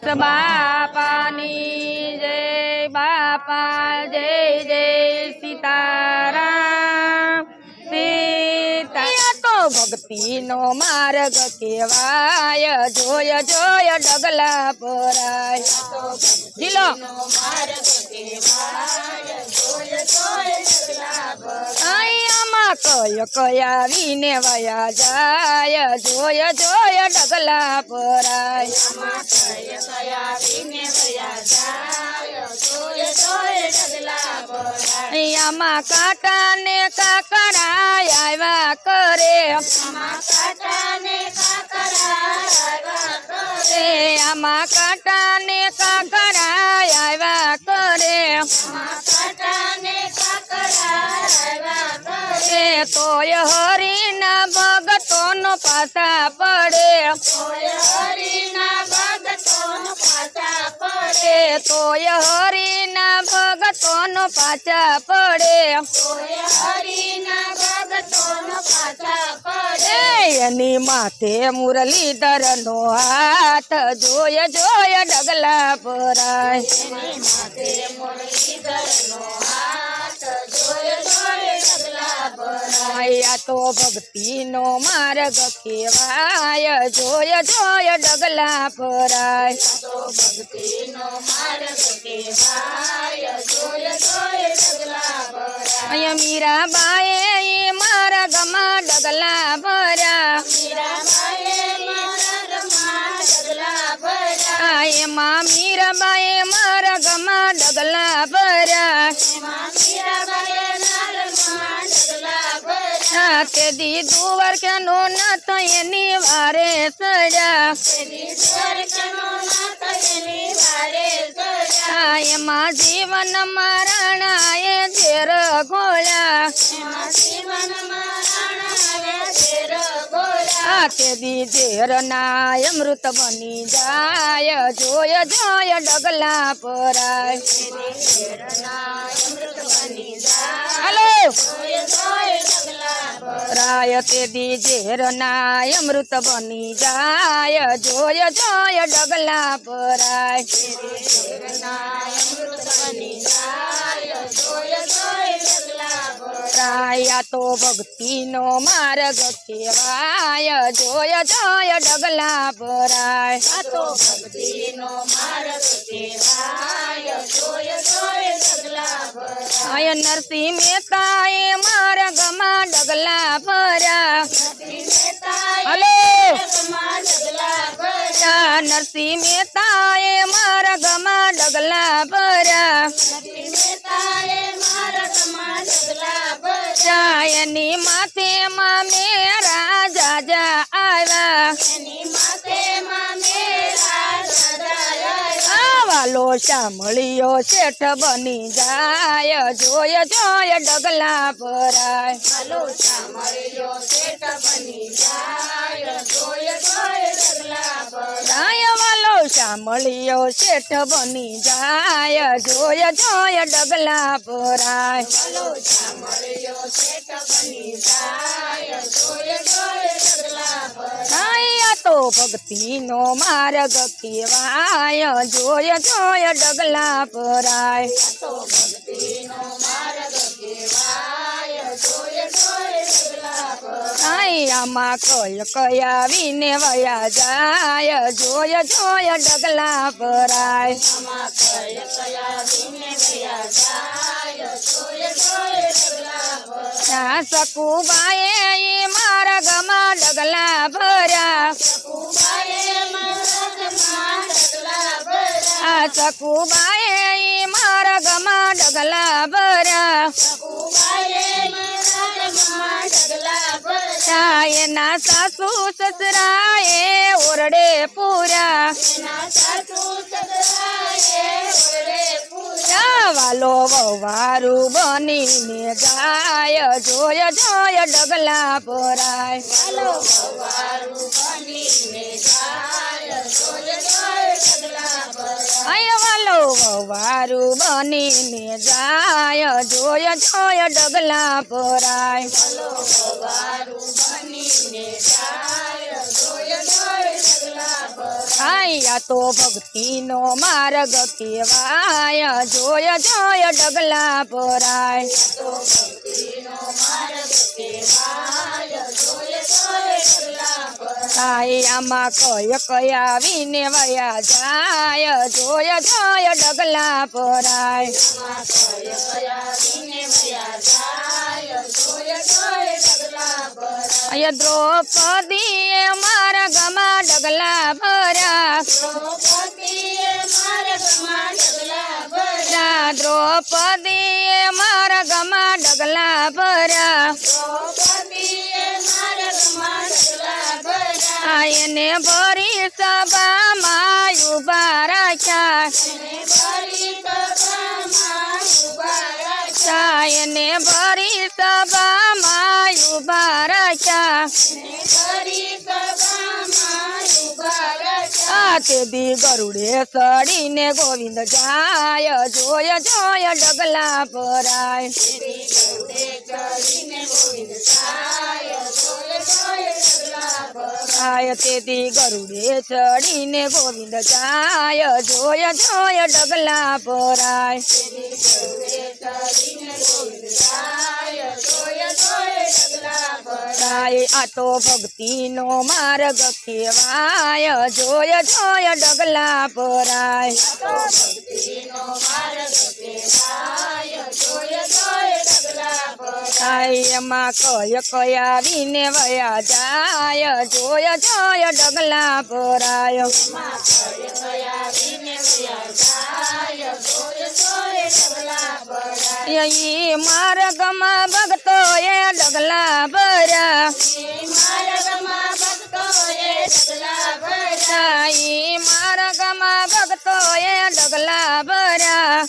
બાપાની જય બાપા જય જય સીતારામ સીતા તો ભક્તિ નો માર્ગ કેવાય જોય જોય ડગલા પરાય જીલો આમાં કયા વિને વયા જાય જોય જોય ડગલા પરાય આમાં કાંટા ને કાકડા આવ્યા કરે આમાં કાંટા ને કાકડા આવ્યા કરે તોય હરિના ભગતો નો પાછા પડે તોય હરિના ભગતો નો પાછા પડે એની માથે મુરલીધર નો હાથ જોય જોય ડગલા પરાય આ તો ભક્તિ નો માર્ગ કેવાય જોય જોય ડગલા પરાય અહીંયા મીરાબાએ મારા ગમા ડગલા ભર્યા એમાં મીરાબાએ મારા ગમા ડગલા ભર્યા તે દીધું વર્ષનો ન તો એની વારે સજા એમાં જીવન મારાણા એ ઝેર ગોળ્યા તે દી ઝેર ના અમૃત બની જાય જોય જોય ડગલા પરાય હાલો રાય તે દી ઝેર ના અમૃત બની જાય જોય જોય ડગલા પરાય રાયા તો ભક્તિ નો માર્ગ કેવાય જોય જોય ડગલા પરાય આય નરસિંહ મહેતા એ મારા ગમા ડગલા ભર્યા હલો નરસિંહ મહેતા એ મારા ગમા ડગલા ભર્યા એની માથે માં મેરા જાજા આવ્યા વાલો સાંભળ્યો શેઠ બની જાય જોય જોય ડગલા પરાય વાલો સાંભળ્યો શેઠ બની જાય જોય જોય ડગલા પરાય તો ભક્તિ નો માર્ગ કેવાય જોય જોય ડગલા પરાય આમાં કયા વિને વયા જાય જોય જોય ડગલા પરાય સકુબાએ મારા ગમા ડગલા ભર્યા સકુબાએ મારા ગમા ડગલા ભર્યા એના સાસુ સસરા એ ઓરડે પૂર્યા વાલો વવારું બનીને જાય જોય જોય ડગલા પરાય વાલો વવારું બનીને જાય જોય જોય ડગલા પરાય આયા તો ભક્તિનો માર્ગ કહેવાય જોય જોય ડગલા ભરાય આમાં કય કયા વિને વયા જાય જોય જોય ડગલા ભરાય દ્રૌપદી મારા ગમા ડગલા ભર્યા દ્રૌપદી મારા ગમા ડગલા ભર્યા એને ભરી સભામાં ઉભા રાખ્યા એને ભરી સભામાં ઉભા રાખ્યા તે દી ગરુડે સડીને ગોવિંદ જાય જોય જોય ડગલા ભરાય તેથી ગરુડે ચડીને ગોવિંદ જાય જોય જોય ડગલા ભરાય આ તો ભક્તિનો માર્ગ કહેવાય જોય જોય ડગલા ભરાય એમાં કય કયા વિને વયા જાય જોય જોય ડગલા ભરાય માર્ગમાં ભક્તો એ ડગલા ભર્યા માર્ગમાં ભક્તો એ ડગલા ભર્યા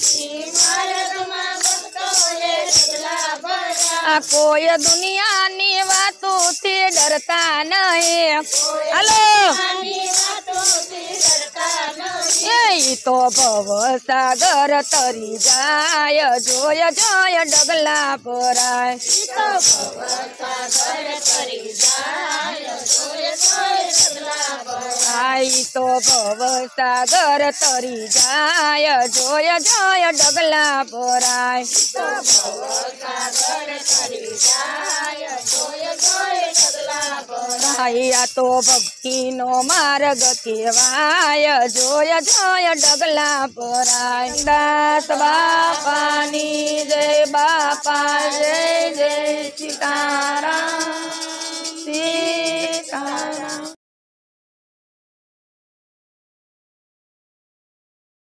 કોઈ દુનિયાની વાતોથી ડરતા નહીં હાલો એ તો ભવ સાગર તરી જાય જોય જોય ડગલા ભરાય તો ભવ સાગર તરી જાય જોય જોય ડગલા ભરાય આ તો ભક્તિનો માર્ગ કહેવાય જોય જોય ડગલા ભરાય દાસ બાપાની જય બાપા જય જય સીતારામ સીતારામ